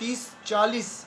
30-40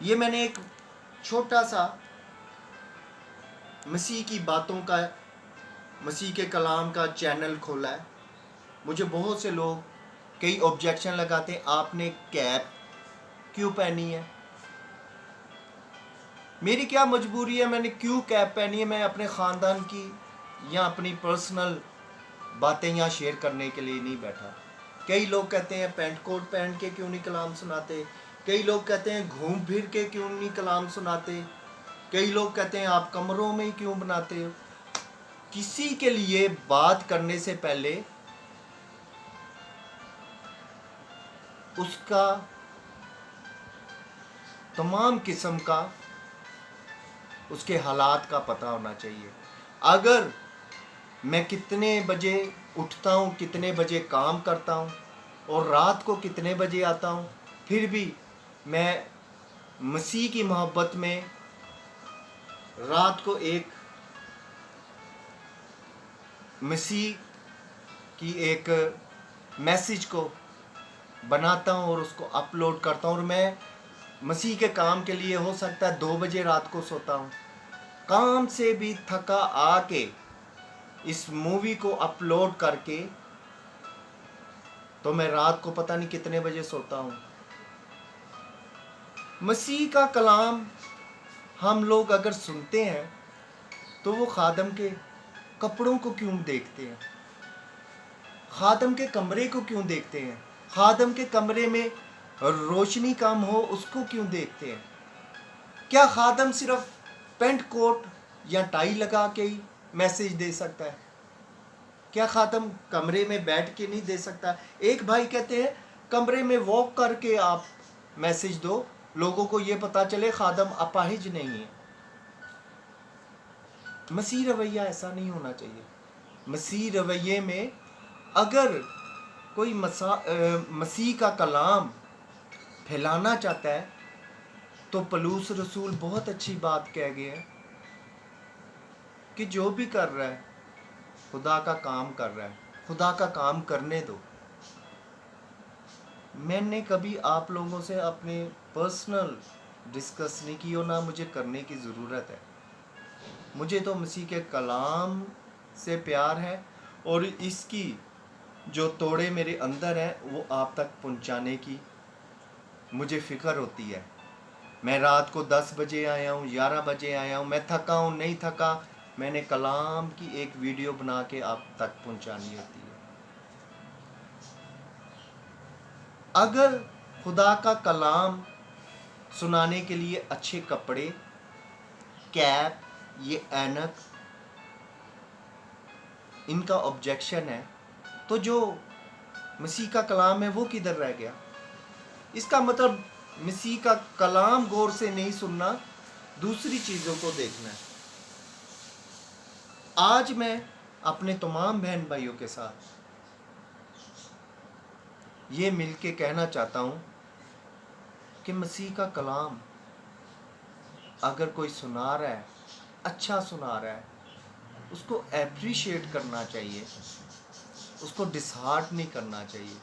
یہ میں نے ایک چھوٹا سا مسیح کی باتوں کا، مسیح کے کلام کا چینل کھولا ہے. مجھے بہت سے لوگ کئی آبجیکشن لگاتے ہیں، آپ نے کیپ کیوں پہنی ہے؟ میری کیا مجبوری ہے، میں نے کیوں کیپ پہنی ہے؟ میں اپنے خاندان کی یا اپنی پرسنل باتیں یہاں شیئر کرنے کے لیے نہیں بیٹھا. کئی لوگ کہتے ہیں پینٹ کوٹ پہن کے کیوں نہیں کلام سناتے، کئی لوگ کہتے ہیں گھوم پھر کے کیوں نہیں کلام سناتے، کئی لوگ کہتے ہیں آپ کمروں میں ہی کیوں بناتے ہو. کسی کے لیے بات کرنے سے پہلے اس کا تمام قسم کا اس کے حالات کا پتہ ہونا چاہیے. اگر میں کتنے بجے اٹھتا ہوں، کتنے بجے کام کرتا ہوں اور رات کو کتنے بجے آتا ہوں، پھر بھی میں مسیح کی محبت میں رات کو ایک مسیح کی ایک میسیج کو بناتا ہوں اور اس کو اپلوڈ کرتا ہوں، اور میں مسیح کے کام کے لیے ہو سکتا ہے 2 بجے رات کو سوتا ہوں. کام سے بھی تھکا آ کے اس مووی کو اپلوڈ کر کے تو میں رات کو پتہ نہیں کتنے بجے سوتا ہوں. مسیح کا کلام ہم لوگ اگر سنتے ہیں تو وہ خادم کے کپڑوں کو کیوں دیکھتے ہیں؟ خادم کے کمرے کو کیوں دیکھتے ہیں؟ خادم کے کمرے میں روشنی کم ہو اس کو کیوں دیکھتے ہیں؟ کیا خادم صرف پینٹ کوٹ یا ٹائی لگا کے ہی میسیج دے سکتا ہے؟ کیا خادم کمرے میں بیٹھ کے نہیں دے سکتا؟ ایک بھائی کہتے ہیں کمرے میں واک کر کے آپ میسیج دو، لوگوں کو یہ پتا چلے خادم اپاہج نہیں ہے. مسیح رویہ ایسا نہیں ہونا چاہیے. مسیح رویے میں اگر کوئی مسیح کا کلام پھیلانا چاہتا ہے تو پولس رسول بہت اچھی بات کہہ گئے ہیں کہ جو بھی کر رہا ہے خدا کا کام کر رہا ہے، خدا کا کام کرنے دو. میں نے کبھی آپ لوگوں سے اپنے پرسنل ڈسکس نہیں کی اور نہ مجھے کرنے کی ضرورت ہے. مجھے تو مسیح کے کلام سے پیار ہے اور اس کی جو توڑے میرے اندر ہیں وہ آپ تک پہنچانے کی مجھے فکر ہوتی ہے. میں رات کو 10 بجے آیا ہوں، 11 بجے آیا ہوں، میں تھکا ہوں نہیں تھکا، میں نے کلام کی ایک ویڈیو بنا کے آپ تک پہنچانی ہوتی ہے. اگر خدا کا کلام سنانے کے لیے اچھے کپڑے، کیپ، یہ اینک ان کا آبجیکشن ہے تو جو مسیح کا کلام ہے وہ کدھر رہ گیا؟ اس کا مطلب مسیح کا کلام غور سے نہیں سننا، دوسری چیزوں کو دیکھنا ہے. آج میں اپنے تمام بہن بھائیوں کے ساتھ یہ مل کے کہنا چاہتا ہوں کہ مسیح کا کلام اگر کوئی سنا رہا ہے، اچھا سنا رہا ہے، اس کو اپریشیٹ کرنا چاہیے، اس کو ڈس ہارٹ نہیں کرنا چاہیے.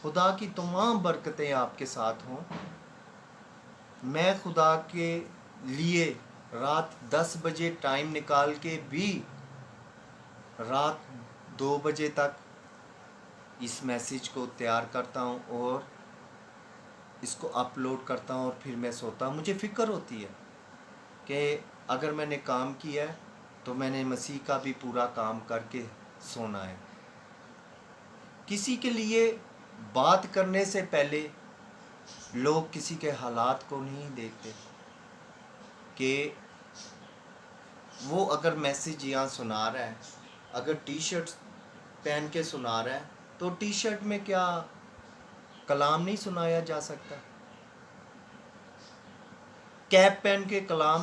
خدا کی تمام برکتیں آپ کے ساتھ ہوں. میں خدا کے لیے رات 10 بجے ٹائم نکال کے بھی رات 2 بجے تک اس میسیج کو تیار کرتا ہوں اور اس کو اپلوڈ کرتا ہوں اور پھر میں سوتا ہوں. مجھے فکر ہوتی ہے کہ اگر میں نے کام کیا ہے تو میں نے مسیح کا بھی پورا کام کر کے سونا ہے. کسی کے لیے بات کرنے سے پہلے لوگ کسی کے حالات کو نہیں دیکھتے کہ وہ اگر میسیج یہاں سنا رہا ہے، اگر ٹی شرٹ پہن کے سنا رہا ہے تو ٹی شرٹ میں کیا کلام نہیں سنایا جا سکتا؟ کیپ پہن کے کلام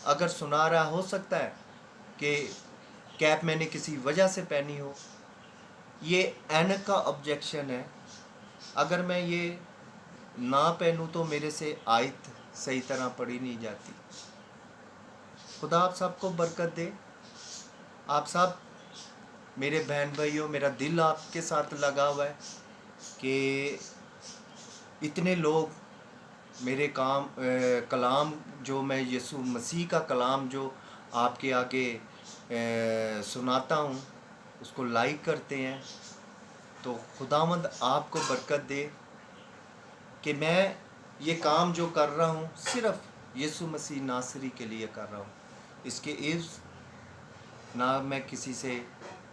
اگر سنا رہا ہو سکتا ہے کہ کیپ میں نے کسی وجہ سے پہنی ہو. یہ اینک کا آبجیکشن ہے. اگر میں یہ نہ پہنوں تو میرے سے آیت صحیح طرح پڑھی نہیں جاتی. خدا آپ سب کو برکت دے. آپ سب میرے بہن بھائیوں، میرا دل آپ کے ساتھ لگا ہوا ہے کہ اتنے لوگ میرے کلام جو میں یسوع مسیح کا کلام جو آپ کے آگے سناتا ہوں اس کو لائک کرتے ہیں، تو خداوند آپ کو برکت دے کہ میں یہ کام جو کر رہا ہوں صرف یسوع مسیح ناصری کے لیے کر رہا ہوں۔ اس کے عوض نہ میں کسی سے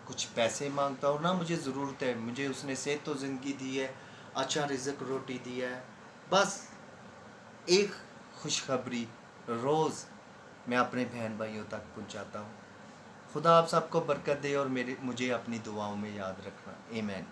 کچھ پیسے مانگتا ہوں، نہ مجھے ضرورت ہے، مجھے اس نے صحت و زندگی دی ہے، اچھا رزق روٹی دیا ہے، بس ایک خوشخبری روز میں اپنے بہن بھائیوں تک پہنچاتا ہوں۔ خدا آپ سب کو برکت دے اور مجھے اپنی دعاؤں میں یاد رکھنا، آمین۔